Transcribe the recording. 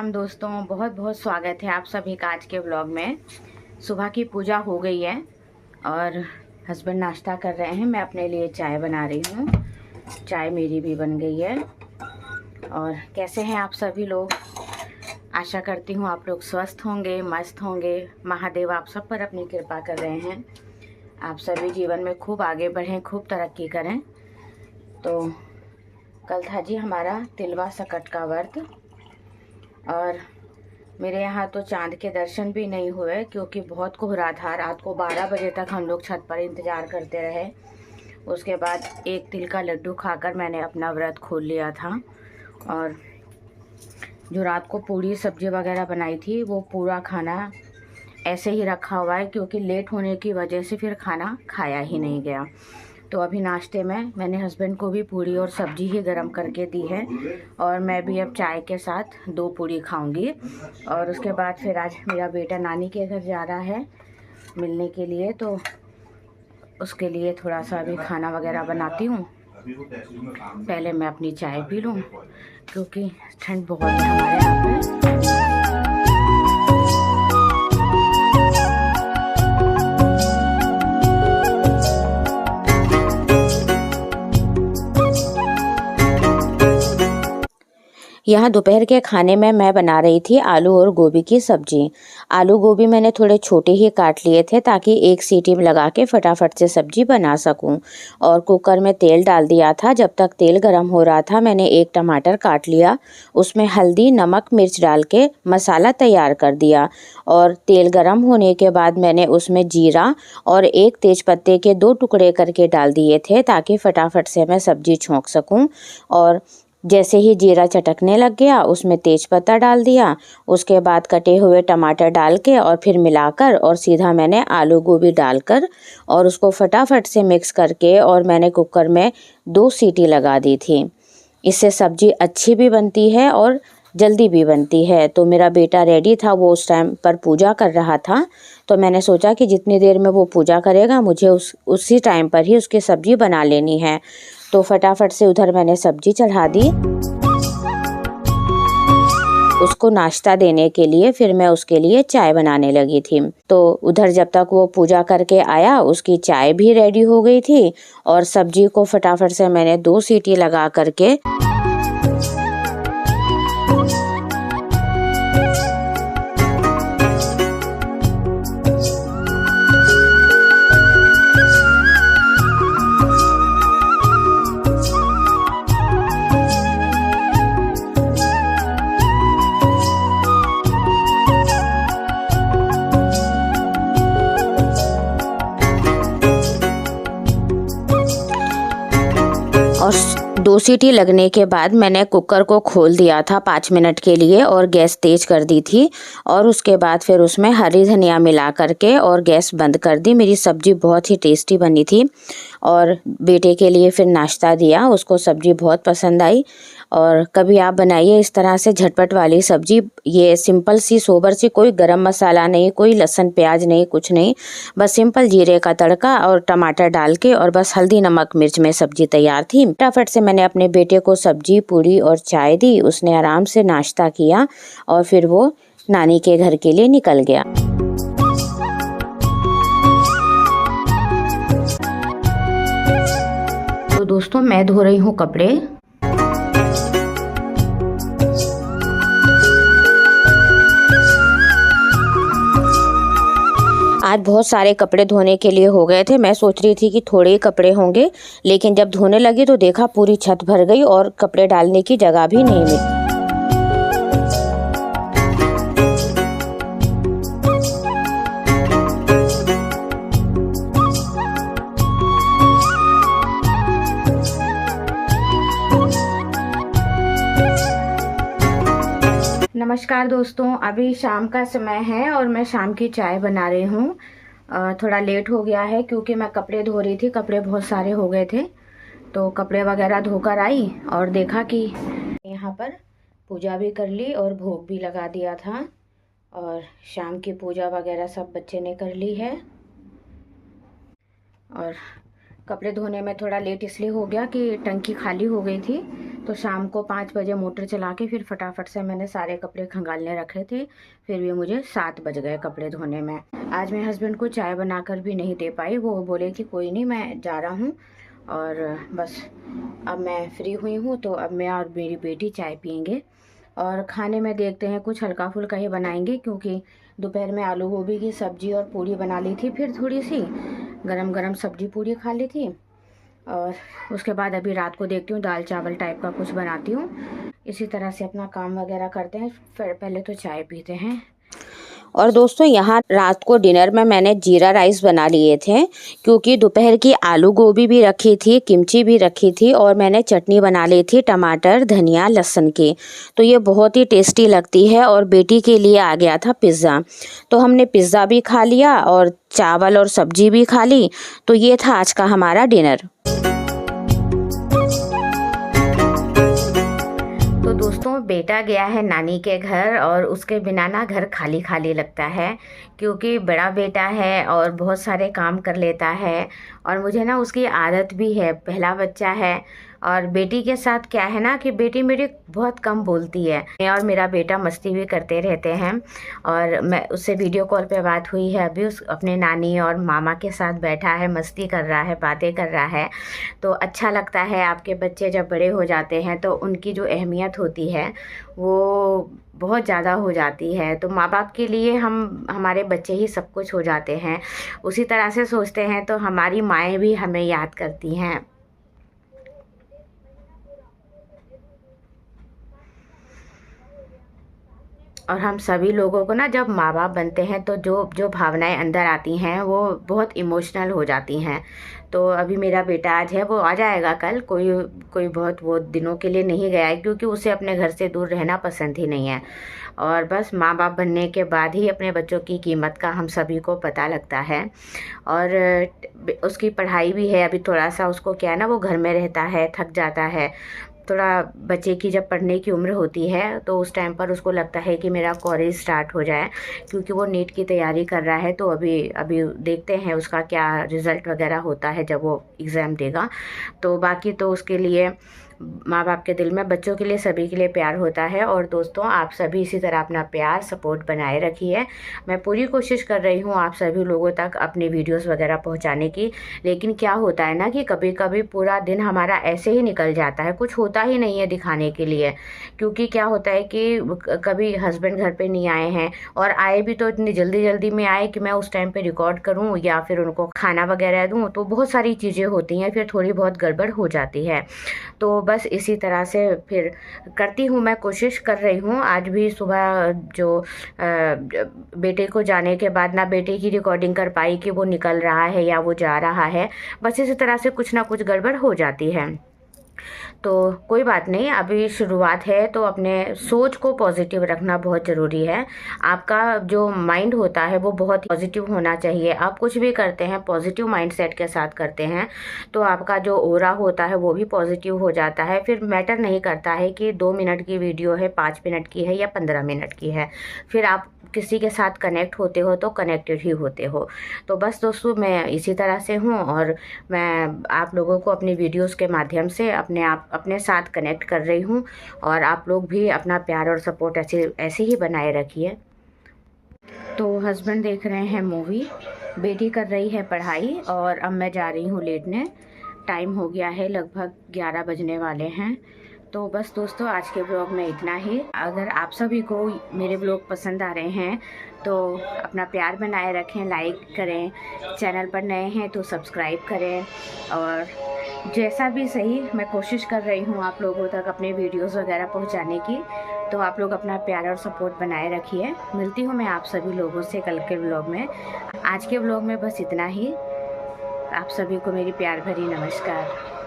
राम दोस्तों, बहुत बहुत स्वागत है आप सभी का आज के ब्लॉग में। सुबह की पूजा हो गई है और हस्बैंड नाश्ता कर रहे हैं। मैं अपने लिए चाय बना रही हूँ। चाय मेरी भी बन गई है। और कैसे हैं आप सभी लोग? आशा करती हूँ आप लोग स्वस्थ होंगे, मस्त होंगे। महादेव आप सब पर अपनी कृपा कर रहे हैं। आप सभी जीवन में खूब आगे बढ़ें, खूब तरक्की करें। तो कल था जी हमारा तिलवा सकट का व्रत और मेरे यहाँ तो चांद के दर्शन भी नहीं हुए क्योंकि बहुत कोहरा था। रात को 12 बजे तक हम लोग छत पर इंतज़ार करते रहे। उसके बाद एक तिल का लड्डू खाकर मैंने अपना व्रत खोल लिया था। और जो रात को पूरी सब्जी वगैरह बनाई थी वो पूरा खाना ऐसे ही रखा हुआ है क्योंकि लेट होने की वजह से फिर खाना खाया ही नहीं गया। तो अभी नाश्ते में मैंने हस्बैंड को भी पूरी और सब्जी ही गरम करके दी है और मैं भी अब चाय के साथ 2 पूरी खाऊंगी। और उसके बाद फिर आज मेरा बेटा नानी के घर जा रहा है मिलने के लिए, तो उसके लिए थोड़ा सा अभी खाना वगैरह बनाती हूँ। पहले मैं अपनी चाय पी लूँ क्योंकि ठंड बहुत है हमारे यहाँ पे। यहाँ दोपहर के खाने में मैं बना रही थी आलू और गोभी की सब्जी। आलू गोभी मैंने थोड़े छोटे ही काट लिए थे ताकि एक सीटी में लगा के फटाफट से सब्जी बना सकूं। और कुकर में तेल डाल दिया था। जब तक तेल गर्म हो रहा था मैंने एक टमाटर काट लिया, उसमें हल्दी नमक मिर्च डाल के मसाला तैयार कर दिया। और तेल गर्म होने के बाद मैंने उसमें जीरा और एक तेज़पत्ते के 2 टुकड़े करके डाल दिए थे ताकि फटाफट से मैं सब्जी छौंक सकूँ। और जैसे ही जीरा चटकने लग गया उसमें तेज़पत्ता डाल दिया। उसके बाद कटे हुए टमाटर डाल के और फिर मिलाकर और सीधा मैंने आलू गोभी डालकर और उसको फटाफट से मिक्स करके और मैंने कुकर में 2 सीटी लगा दी थी। इससे सब्जी अच्छी भी बनती है और जल्दी भी बनती है। तो मेरा बेटा रेडी था, वो उस टाइम पर पूजा कर रहा था। तो मैंने सोचा कि जितनी देर में वो पूजा करेगा मुझे उसी टाइम पर ही उसकी सब्जी बना लेनी है। तो फटाफट से उधर मैंने सब्जी चढ़ा दी उसको नाश्ता देने के लिए। फिर मैं उसके लिए चाय बनाने लगी थी। तो उधर जब तक वो पूजा करके आया उसकी चाय भी रेडी हो गई थी और सब्जी को फटाफट से मैंने 2 सीटी लगा करके और 2 सीटी लगने के बाद मैंने कुकर को खोल दिया था 5 मिनट के लिए और गैस तेज कर दी थी। और उसके बाद फिर उसमें हरी धनिया मिला करके और गैस बंद कर दी। मेरी सब्जी बहुत ही टेस्टी बनी थी और बेटे के लिए फिर नाश्ता दिया, उसको सब्जी बहुत पसंद आई। और कभी आप बनाइए इस तरह से झटपट वाली सब्जी। ये सिंपल सी सोबर सी, कोई गरम मसाला नहीं, कोई लहसुन प्याज नहीं, कुछ नहीं, बस सिंपल जीरे का तड़का और टमाटर डाल के और बस हल्दी नमक मिर्च में सब्जी तैयार थी। फटाफट से मैंने अपने बेटे को सब्जी पूरी और चाय दी। उसने आराम से नाश्ता किया और फिर वो नानी के घर के लिए निकल गया। तो दोस्तों मैं धो रही हूँ कपड़े। आज बहुत सारे कपड़े धोने के लिए हो गए थे। मैं सोच रही थी कि थोड़े ही कपड़े होंगे, लेकिन जब धोने लगी तो देखा पूरी छत भर गई और कपड़े डालने की जगह भी नहीं मिली। नमस्कार दोस्तों, अभी शाम का समय है और मैं शाम की चाय बना रही हूँ। थोड़ा लेट हो गया है क्योंकि मैं कपड़े धो रही थी, कपड़े बहुत सारे हो गए थे। तो कपड़े वगैरह धोकर आई और देखा कि यहाँ पर पूजा भी कर ली और भोग भी लगा दिया था। और शाम की पूजा वगैरह सब बच्चे ने कर ली है। और कपड़े धोने में थोड़ा लेट इसलिए हो गया कि टंकी खाली हो गई थी, तो शाम को 5 बजे मोटर चला के फिर फटाफट से मैंने सारे कपड़े खंगालने रखे थे। फिर भी मुझे 7 बज गए कपड़े धोने में। आज मैं हस्बैंड को चाय बनाकर भी नहीं दे पाई। वो बोले कि कोई नहीं, मैं जा रहा हूँ। और बस अब मैं फ्री हुई हूँ, तो अब मैं और मेरी बेटी चाय पियेंगे। और खाने में देखते हैं कुछ हल्का फुल्का ही बनाएंगे, क्योंकि दोपहर में आलू गोभी की सब्ज़ी और पूड़ी बना ली थी। फिर थोड़ी सी गरम गरम सब्ज़ी पूड़ी खा ली थी। और उसके बाद अभी रात को देखती हूँ दाल चावल टाइप का कुछ बनाती हूँ। इसी तरह से अपना काम वगैरह करते हैं। फिर पहले तो चाय पीते हैं। और दोस्तों यहाँ रात को डिनर में मैंने जीरा राइस बना लिए थे, क्योंकि दोपहर की आलू गोभी भी रखी थी, किमची भी रखी थी, और मैंने चटनी बना ली थी टमाटर धनिया लहसुन की। तो ये बहुत ही टेस्टी लगती है। और बेटी के लिए आ गया था पिज़्ज़ा, तो हमने पिज़्ज़ा भी खा लिया और चावल और सब्जी भी खा ली। तो ये था आज का हमारा डिनर। तो दोस्तों बेटा गया है नानी के घर, और उसके बिना ना घर खाली खाली लगता है, क्योंकि बड़ा बेटा है और बहुत सारे काम कर लेता है। और मुझे ना उसकी आदत भी है, पहला बच्चा है। और बेटी के साथ क्या है ना कि बेटी मेरी बहुत कम बोलती है, मैं और मेरा बेटा मस्ती भी करते रहते हैं। और मैं उससे वीडियो कॉल पे बात हुई है अभी, उस अपने नानी और मामा के साथ बैठा है, मस्ती कर रहा है, बातें कर रहा है। तो अच्छा लगता है। आपके बच्चे जब बड़े हो जाते हैं तो उनकी जो अहमियत होती है वो बहुत ज़्यादा हो जाती है। तो माँ बाप के लिए हमारे बच्चे ही सब कुछ हो जाते हैं। उसी तरह से सोचते हैं तो हमारी माएँ भी हमें याद करती हैं। और हम सभी लोगों को ना जब माँ बाप बनते हैं तो जो जो भावनाएं अंदर आती हैं वो बहुत इमोशनल हो जाती हैं। तो अभी मेरा बेटा आज है, वो आ जाएगा कल। कोई कोई बहुत वो दिनों के लिए नहीं गया है, क्योंकि उसे अपने घर से दूर रहना पसंद ही नहीं है। और बस माँ बाप बनने के बाद ही अपने बच्चों की कीमत का हम सभी को पता लगता है। और उसकी पढ़ाई भी है अभी, थोड़ा सा उसको क्या है ना, वो घर में रहता है, थक जाता है थोड़ा। बच्चे की जब पढ़ने की उम्र होती है तो उस टाइम पर उसको लगता है कि मेरा कॉलेज स्टार्ट हो जाए, क्योंकि वो नीट की तैयारी कर रहा है। तो अभी अभी देखते हैं उसका क्या रिज़ल्ट वगैरह होता है जब वो एग्ज़ाम देगा। तो बाकी तो उसके लिए माँ बाप के दिल में बच्चों के लिए सभी के लिए प्यार होता है। और दोस्तों आप सभी इसी तरह अपना प्यार सपोर्ट बनाए रखिए। मैं पूरी कोशिश कर रही हूँ आप सभी लोगों तक अपनी वीडियोस वगैरह पहुँचाने की। लेकिन क्या होता है ना कि कभी कभी पूरा दिन हमारा ऐसे ही निकल जाता है, कुछ होता ही नहीं है दिखाने के लिए। क्योंकि क्या होता है कि कभी हस्बैंड घर पर नहीं आए हैं, और आए भी तो इतनी जल्दी जल्दी में आए कि मैं उस टाइम पर रिकॉर्ड करूँ या फिर उनको खाना वगैरह दूँ। तो बहुत सारी चीज़ें होती हैं, फिर थोड़ी बहुत गड़बड़ हो जाती है। तो बस इसी तरह से फिर करती हूँ, मैं कोशिश कर रही हूँ। आज भी सुबह जो बेटे को जाने के बाद ना बेटे की रिकॉर्डिंग कर पाई कि वो निकल रहा है या वो जा रहा है। बस इसी तरह से कुछ ना कुछ गड़बड़ हो जाती है। तो कोई बात नहीं, अभी शुरुआत है तो अपने सोच को पॉजिटिव रखना बहुत ज़रूरी है। आपका जो माइंड होता है वो बहुत पॉजिटिव होना चाहिए। आप कुछ भी करते हैं पॉजिटिव माइंडसेट के साथ करते हैं तो आपका जो ऑरा होता है वो भी पॉजिटिव हो जाता है। फिर मैटर नहीं करता है कि 2 मिनट की वीडियो है, 5 मिनट की है या 15 मिनट की है। फिर आप किसी के साथ कनेक्ट होते हो तो कनेक्टेड ही होते हो। तो बस दोस्तों मैं इसी तरह से हूँ, और मैं आप लोगों को अपनी वीडियोस के माध्यम से अपने साथ कनेक्ट कर रही हूँ। और आप लोग भी अपना प्यार और सपोर्ट ऐसे ही बनाए रखिए। तो हस्बैंड देख रहे हैं मूवी, बेटी कर रही है पढ़ाई, और अब मैं जा रही हूँ लेटने। टाइम हो गया है, लगभग 11 बजने वाले हैं। तो बस दोस्तों आज के ब्लॉग में इतना ही। अगर आप सभी को मेरे ब्लॉग पसंद आ रहे हैं तो अपना प्यार बनाए रखें, लाइक करें, चैनल पर नए हैं तो सब्सक्राइब करें। और जैसा भी सही, मैं कोशिश कर रही हूँ आप लोगों तक अपने वीडियोस वगैरह पहुँचाने की। तो आप लोग अपना प्यार और सपोर्ट बनाए रखिए। मिलती हूँ मैं आप सभी लोगों से कल के ब्लॉग में। आज के ब्लॉग में बस इतना ही। आप सभी को मेरी प्यार भरी नमस्कार।